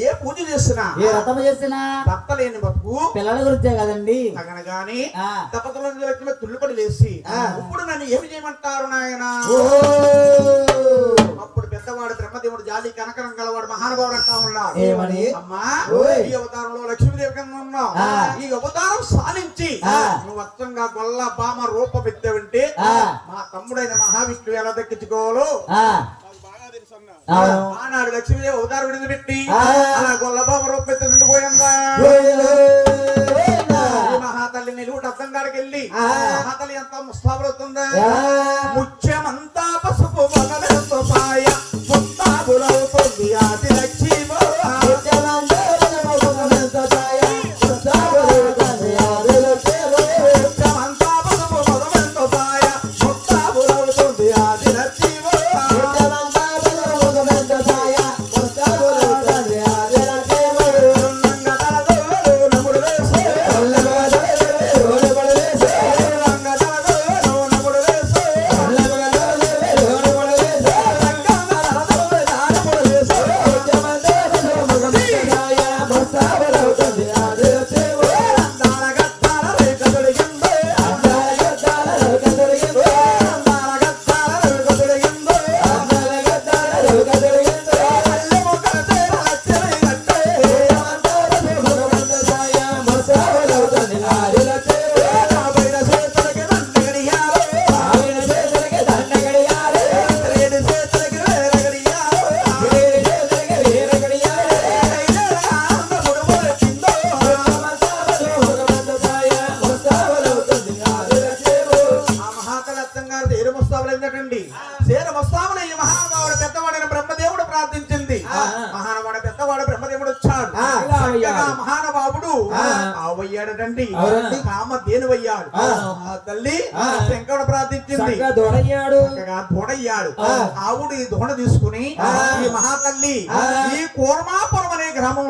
ఏ పూజ చేసినా ఏ రథం చేసినా భర్త లేని బతుకు పిల్లల గురించే కదండి. అనగాని తప్పకుండా తుల్లిపడి లేసి ఇప్పుడు నన్ను ఏమి చేయమంటారు నాయన? అప్పుడు పెద్దవాడు బ్రహ్మదేవుడు జాలి కనకరం గలవాడు మహానుభావుడు అంటా ఉన్నాడు. ఏమని? అమ్మా ఈ అవతారంలో లక్ష్మీదేవి కింద ఉన్నావు. ఈ అవతారం సాధించి నువ్వు అచ్చంగా గొల్ల బామ రూపం ఎత్తావంటే మా తమ్ముడైన మహావిష్ణువు ఎలా దక్కించుకోవాలో ఆనాడు లక్ష్మీదేవి అవతారం విడిచిపెట్టి అలా గొల్లబాబు రూపెత్తి పోయిందా? మహాతల్లి నిలువుట అర్థం కాడికి వెళ్ళి మహాతల్లి ఎంత ముస్తాబులవుతుందా? ముత్యమంతా పసుపు మొదలెంతో పాయ ముస్తాబులవుతుంది ఆది లక్ష్మీ మహానుభావుడు పెద్దవాడైన బ్రహ్మదేవుడు ప్రార్థించింది. మహానుభావుడు పెద్దవాడు బ్రహ్మదేవుడు వచ్చాడు. మహానుభావుడు ఆవయ్యాడటండి, కామధేనువయ్యాడు. తల్లి శంకరుడు ప్రార్థించింది, దొడయ్యాడు. ఆవుడు ఈ దొడ తీసుకుని ఈ మహాతల్లి ఈ కూర్మాపురం అనే గ్రామం